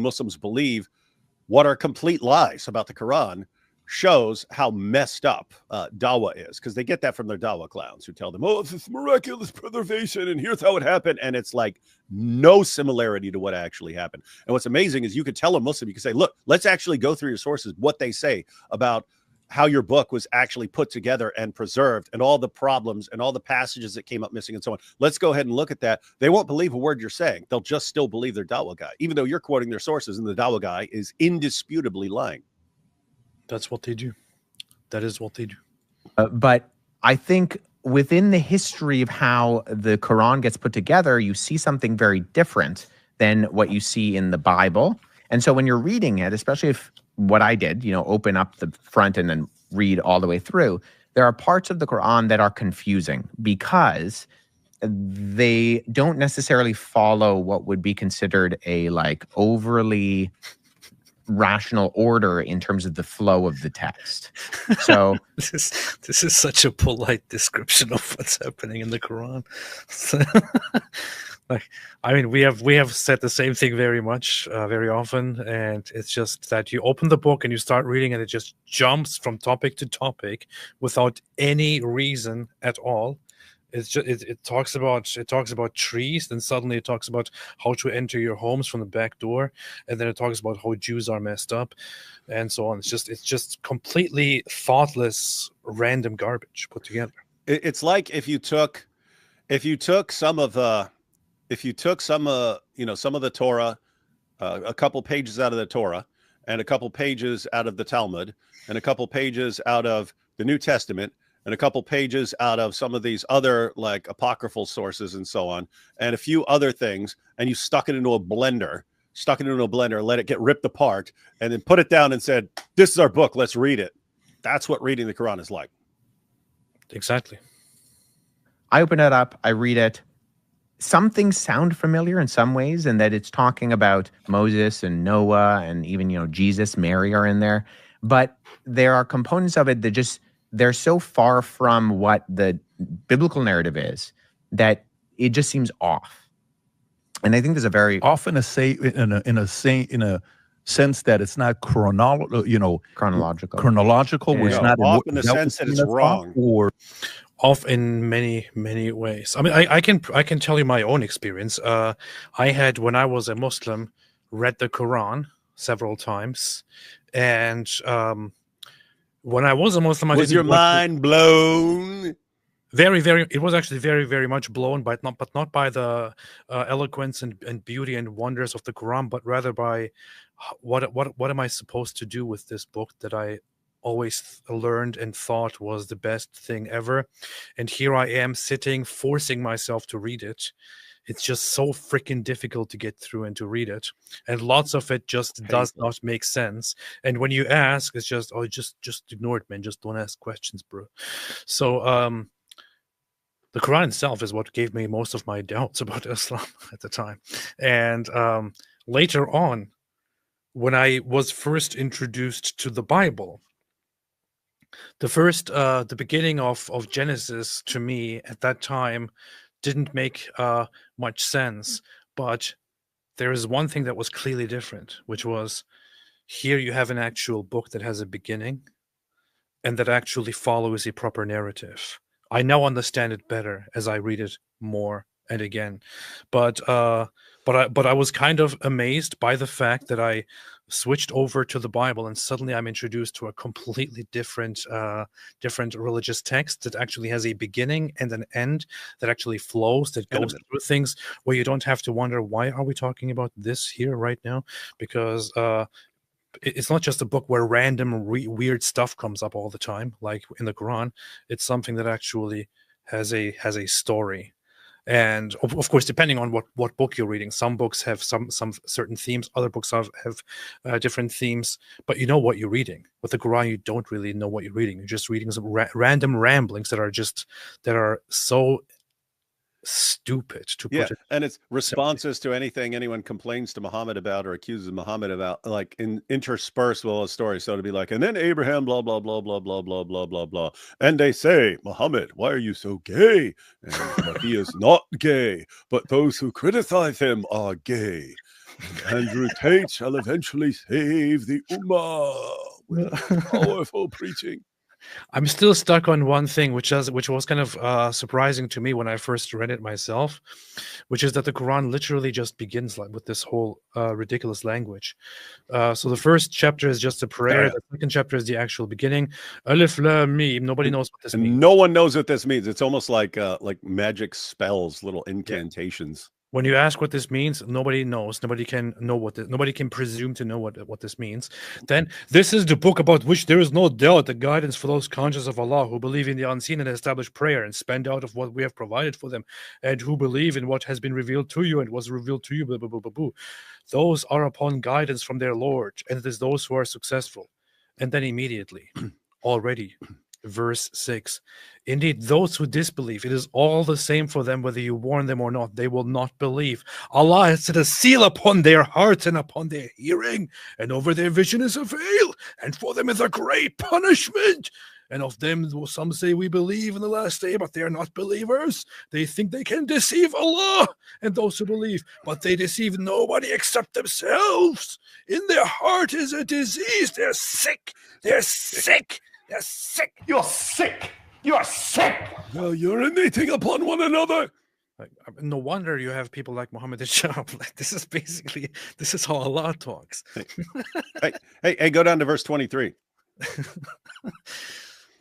Muslims believe what are complete lies about the Quran shows how messed up dawah is, because they get that from their dawah clowns who tell them, oh, it's this miraculous preservation and here's how it happened, and it's like no similarity to what actually happened. And what's amazing is you could tell a Muslim, you can say, look, let's actually go through your sources, what they say about how your book was actually put together and preserved and all the problems and all the passages that came up missing and so on. Let's go ahead and look at that. They won't believe a word you're saying. They'll just still believe their dawah guy, even though you're quoting their sources and the dawah guy is indisputably lying. That's what they do. That is what they do. But I think within the history of how the Quran gets put together, you see something very different than what you see in the Bible. And so when you're reading it, especially if what I did, open up the front and then read all the way through, there are parts of the Quran that are confusing because they don't necessarily follow what would be considered a overly rational order in terms of the flow of the text. So this is such a polite description of what's happening in the Quran. We have said the same thing very often, and it's just that you open the book and you start reading and it just jumps from topic to topic without any reason at all. It's just it talks about trees, then suddenly it talks about how to enter your homes from the back door, and then it talks about how Jews are messed up, and so on. It's just completely thoughtless, random garbage put together. It's like if you took some of the Torah, a couple pages out of the Torah, and a couple pages out of the Talmud, and a couple pages out of the New Testament, and a couple pages out of some of these other apocryphal sources and so on, and a few other things, and you stuck it into a blender, let it get ripped apart, and then put it down and said, this is our book, let's read it. That's what reading the Quran is like. Exactly. I open it up, I read it. Some things sound familiar in some ways, and that it's talking about Moses and Noah and even, Jesus, Mary are in there. But there are components of it that they're so far from what the biblical narrative is that it just seems off. And I think there's a very often in a sense that it's not chronological. It's not off in the sense that it's wrong, or off in many ways. I mean, I can tell you my own experience. I had, when I was a Muslim, read the Quran several times, and when I was a Muslim, was your mind blown? Very, very. It was actually very, very much blown, but not by the eloquence and beauty and wonders of the Quran, but rather by what am I supposed to do with this book that I always learned and thought was the best thing ever, and here I am sitting, forcing myself to read it. It's just so freaking difficult to get through and to read it, and lots of it just does not make sense. And when you ask, it's just just ignore it, man. Just don't ask questions, bro. So the Quran itself is what gave me most of my doubts about Islam at the time. And later on, when I was first introduced to the Bible, the beginning of Genesis to me at that time didn't make much sense. But there is one thing that was clearly different, which was here you have an actual book that has a beginning and that actually follows a proper narrative. I now understand it better as I read it more and again. But I was kind of amazed by the fact that I switched over to the Bible and suddenly I'm introduced to a completely different religious text that actually has a beginning and an end, that actually flows, that goes through things where you don't have to wonder, why are we talking about this here right now? Because it's not just a book where random weird stuff comes up all the time, like in the Quran. It's something that actually has a story. And of course, depending on what book you're reading, some books have some certain themes, other books have different themes, but you know what you're reading. With the Quran, you don't really know what you're reading. You're just reading some random ramblings that are so stupid to put it. And it's responses to anything anyone complains to Muhammad about or accuses Muhammad about, like interspersed with a story. So to be like, and then Abraham, blah blah blah blah blah blah blah blah blah, and they say, Muhammad, why are you so gay? And he is not gay, but those who criticize him are gay. Andrew Tate shall eventually save the Ummah with powerful preaching. I'm still stuck on one thing, which was kind of surprising to me when I first read it myself, which is that the Quran literally just begins like with this whole ridiculous language. So the first chapter is just a prayer. The second chapter is the actual beginning. Alif Lam Mim. Nobody knows what this means. No one knows what this means. It's almost like magic spells, little incantations. When you ask what this means, nobody knows. Nobody can know nobody can presume to know what this means. Then this is the book about which there is no doubt, the guidance for those conscious of Allah who believe in the unseen and establish prayer and spend out of what we have provided for them, and who believe in what has been revealed to you and was revealed to you. Blah, blah, blah, blah, blah. Those are upon guidance from their Lord, and it is those who are successful. And then immediately, already. Verse 6. Indeed, those who disbelieve, it is all the same for them whether you warn them or not. They will not believe. Allah has set a seal upon their hearts and upon their hearing, and over their vision is a veil, and for them is a great punishment. And of them, some say we believe in the last day, but they are not believers. They think they can deceive Allah and those who believe, but they deceive nobody except themselves. In their heart is a disease. They're sick. They're sick. They're sick. You're sick. You're sick. Well, urinating upon one another. Like, no wonder you have people like Muhammad Hijab. Like, this is how Allah talks. Hey, go down to verse 23.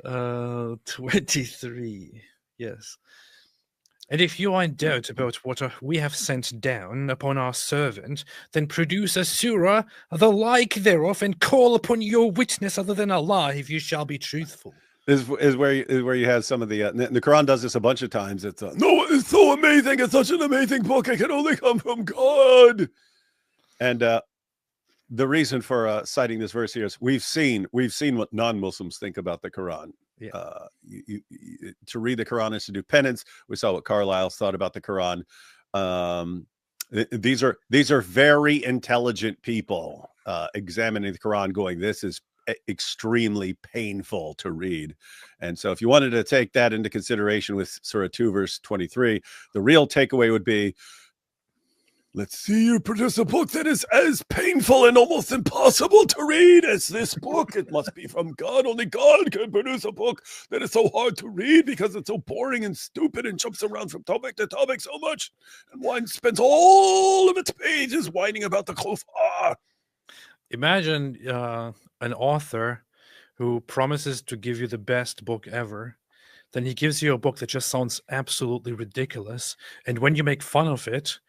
23. Yes. And if you are in doubt about what we have sent down upon our servant, then produce a surah, the like thereof, and call upon your witness other than Allah, if you shall be truthful. This is where you have some of the Quran does this a bunch of times. It's no, it's so amazing. It's such an amazing book. It can only come from God. And the reason for citing this verse here is we've seen what non-Muslims think about the Quran. Yeah. To read the Quran is to do penance. We saw what Carlyle thought about the Quran. These are very intelligent people examining the Quran, going, this is extremely painful to read. And so if you wanted to take that into consideration with Surah 2, verse 23, the real takeaway would be, let's see you produce a book that is as painful and almost impossible to read as this book. It must be from God. Only God can produce a book that is so hard to read because it's so boring and stupid and jumps around from topic to topic so much. And one spends all of its pages whining about the Kufar. Imagine an author who promises to give you the best book ever. Then he gives you a book that just sounds absolutely ridiculous. And when you make fun of it,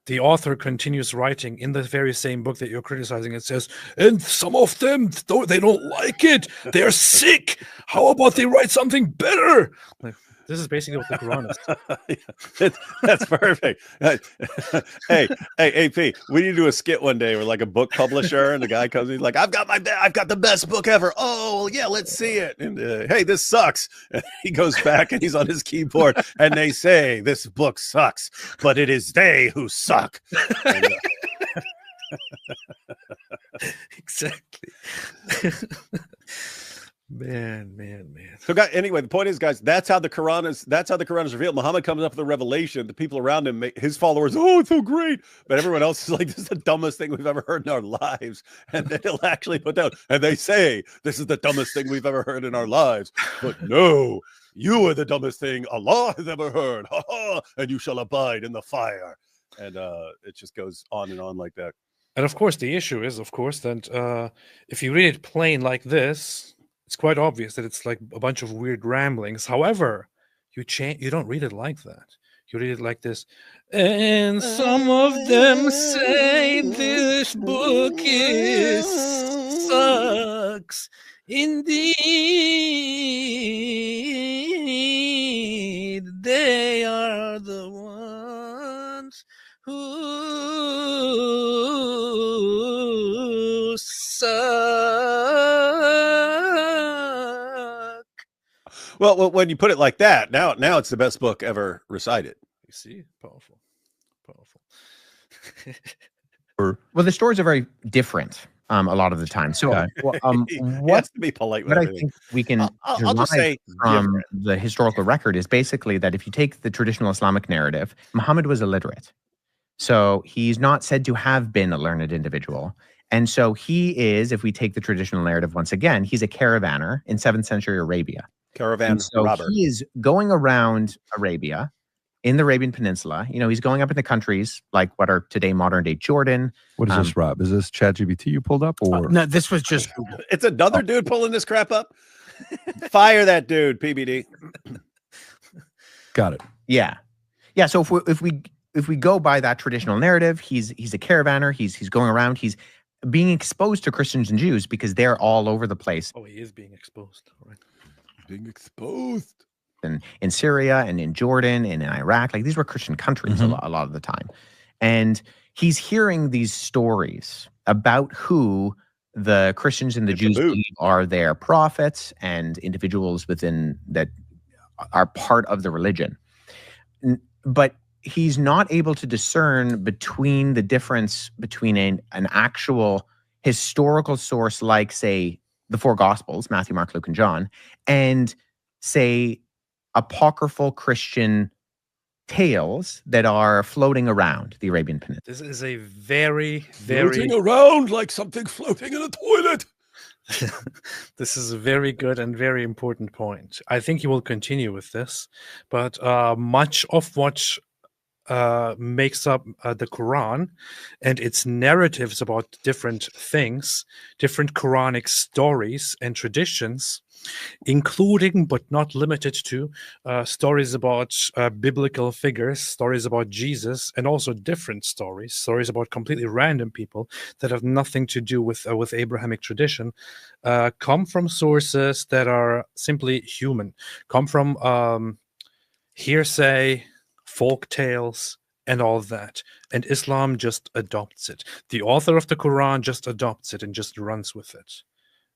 the author continues writing in the very same book that you're criticizing. It says, and some of them, though they don't like it, they're sick. How about they write something better? Like, this is basically what the Quran is. That's perfect. Hey, AP, we need to do a skit one day where like a book publisher and the guy comes, he's like, I've got the best book ever. Oh, yeah, let's see it. And hey, this sucks. And he goes back and he's on his keyboard and they say, this book sucks, but it is they who suck. And, exactly. Man. So, guys, anyway, the point is, guys, that's how the Quran is revealed. Muhammad comes up with a revelation. The people around him, his followers, oh, it's so great. But everyone else is like, this is the dumbest thing we've ever heard in our lives. And then he'll actually put down, and they say, this is the dumbest thing we've ever heard in our lives. But no, you are the dumbest thing Allah has ever heard. Ha ha, and you shall abide in the fire. And it just goes on and on like that. And of course, the issue is, of course, that if you read it plain like this, it's quite obvious that it's like a bunch of weird ramblings. However, you don't read it like that. You read it like this. And some of them say this book sucks. Indeed, they are the ones who suck. Well, when you put it like that, now it's the best book ever recited. You see, powerful. Well, the stories are very different a lot of the time. So, what has to be polite. What I think we can I'll just say from the historical record is basically that if you take the traditional Islamic narrative, Muhammad was illiterate. So he's not said to have been a learned individual. And so he is, if we take the traditional narrative once again, he's a caravaner in 7th century Arabia. Caravan And so robber. he is going around Arabia in the Arabian Peninsula. You know, he's going up into countries like what are today modern day Jordan. What is this, Rob? Is this ChatGPT you pulled up, or No, this was just Google. It's another dude pulling this crap up. Fire that dude, PBD. got it? Yeah. Yeah. So if we go by that traditional narrative, he's a caravaner, he's going around, he's being exposed to Christians and Jews because they're all over the place. Oh, he is being exposed. All right. Being exposed. And in Syria and in Jordan and in Iraq, like these were Christian countries a lot of the time. And he's hearing these stories about who the Christians and the Jews believe are their prophets and individuals within that are part of the religion. But he's not able to discern between the difference between an actual historical source like, say, the four Gospels, Matthew, Mark, Luke, and John, and, say, apocryphal Christian tales that are floating around the Arabian Peninsula. This is a very, Floating around like something floating in a toilet. this is a very good and very important point. I think you will continue with this, but much of what makes up the Quran and its narratives about different things, different Quranic stories and traditions, including but not limited to stories about biblical figures, stories about Jesus, and also different stories about completely random people that have nothing to do with Abrahamic tradition, come from sources that are simply human, come from hearsay, folk tales, and all that. And Islam just adopts it. The author of the Quran just adopts it and just runs with it.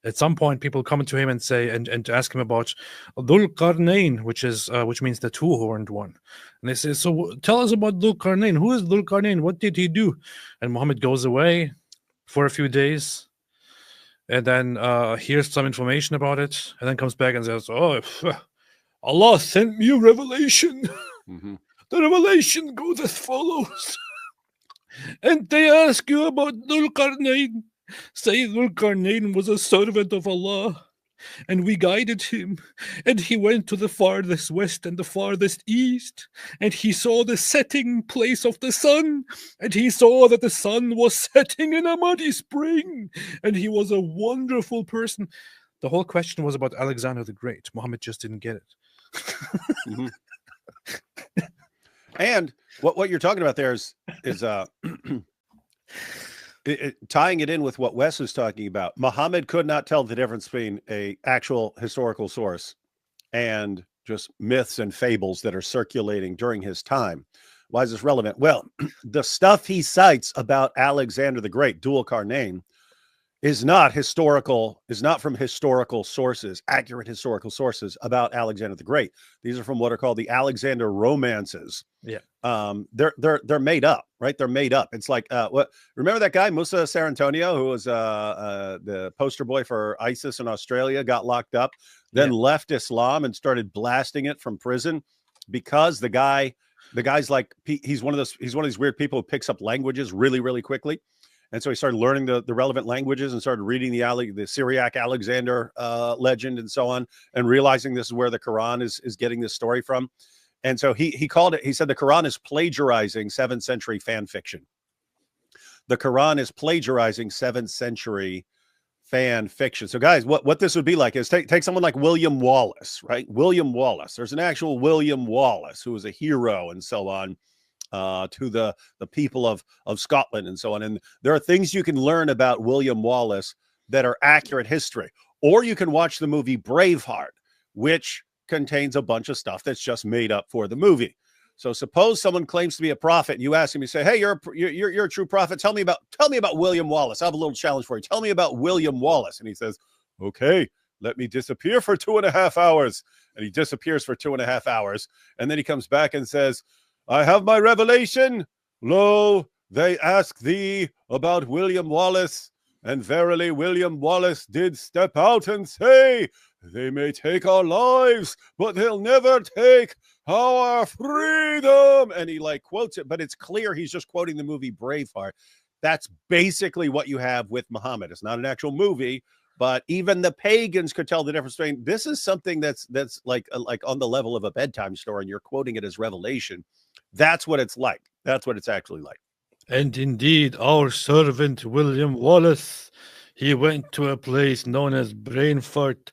At some point, people come to him and say, and ask him about Dhul Qarnayn, which means the two-horned one. And they say, so tell us about Dhul Qarnayn. Who is Dhul Qarnayn? What did he do? And Muhammad goes away for a few days, and then hears some information about it, and then comes back and says, oh, Allah sent me a revelation. Mm-hmm. The revelation goes as follows. And they ask you about Dhul Qarnayn. Say Dhul Qarnayn was a servant of Allah, and we guided him, and he went to the farthest west and the farthest east, and he saw the setting place of the sun, and he saw that the sun was setting in a muddy spring, and he was a wonderful person. The whole question was about Alexander the Great. Muhammad just didn't get it. Mm-hmm. And what you're talking about there is tying it in with what Wes was talking about. Muhammad could not tell the difference between a actual historical source and just myths and fables that are circulating during his time. Why is this relevant? Well, the stuff he cites about Alexander the Great, Dhul Qarnayn, is not from historical sources, accurate historical sources about Alexander the Great. These are from what are called the Alexander romances. Yeah. They're made up, right? They're made up. It's like remember that guy Musa Sarantonio, who was the poster boy for ISIS in Australia, got locked up, then left Islam and started blasting it from prison because the guy's like he's one of these weird people who picks up languages really, really quickly. And so he started learning the relevant languages and started reading the Syriac Alexander legend and so on, and realizing this is where the Quran is getting this story from. And so he called it, he said the Quran is plagiarizing 7th century fan fiction. The Quran is plagiarizing 7th century fan fiction. So guys, what this would be like is take someone like William Wallace, right? William Wallace. There's an actual William Wallace who was a hero and so on. To the people of Scotland and so on. And there are things you can learn about William Wallace that are accurate history. Or you can watch the movie Braveheart, which contains a bunch of stuff that's just made up for the movie. So suppose someone claims to be a prophet, and you ask him, you say, hey, you're a true prophet. Tell me about William Wallace. I have a little challenge for you. Tell me about William Wallace. And he says, okay, let me disappear for 2.5 hours. And he disappears for 2.5 hours. And then he comes back and says, I have my revelation. Lo, they ask thee about William Wallace, and verily William Wallace did step out and say, they may take our lives, but they'll never take our freedom, and he like quotes it, but it's clear he's just quoting the movie Braveheart. That's basically what you have with Muhammad. It's not an actual movie, but even the pagans could tell the difference between this is something that's like on the level of a bedtime story, and you're quoting it as revelation. That's what it's like. That's what it's actually like. And indeed, our servant William Wallace, he went to a place known as Brainfort.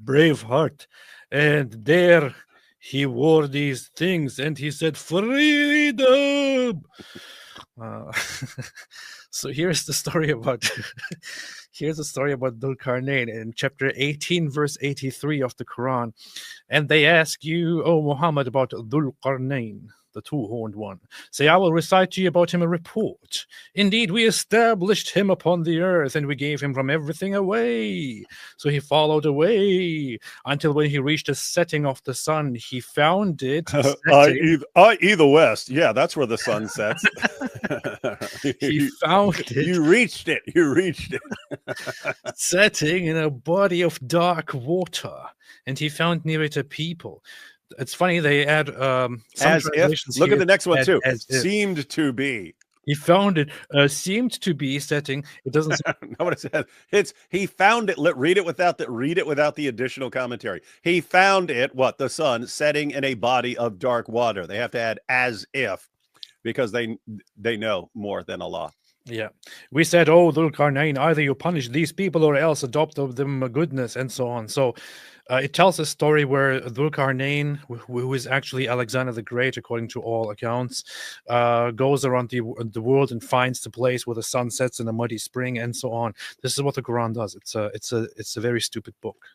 Braveheart. And there he wore these things and he said, freedom. So here's the story about Dhul-Qarnayn in chapter 18, verse 83 of the Quran. And they ask you, O Muhammad, about Dhul-Qarnayn, the two-horned one. Say, I will recite to you about him a report. Indeed, we established him upon the earth, and we gave him from everything away. So he followed away until when he reached the setting of the sun, he found it. I.e. the west. Yeah, that's where the sun sets. He found it. You reached it. You reached it. Setting in a body of dark water, and he found near it a people. It's funny they add some as if. Look at the next one too. Seemed to be. He found it. Seemed to be setting. It doesn't say. Know what it says. It's he found it. Read it without the additional commentary. He found it. What the sun setting in a body of dark water. They have to add as if because they know more than Allah. Yeah, we said, oh, Dhul-Qarnayn, either you punish these people or else adopt of them goodness and so on. So it tells a story where Dhul-Qarnayn, who is actually Alexander the Great, according to all accounts, goes around the world and finds the place where the sun sets in a muddy spring and so on. This is what the Quran does. It's a very stupid book.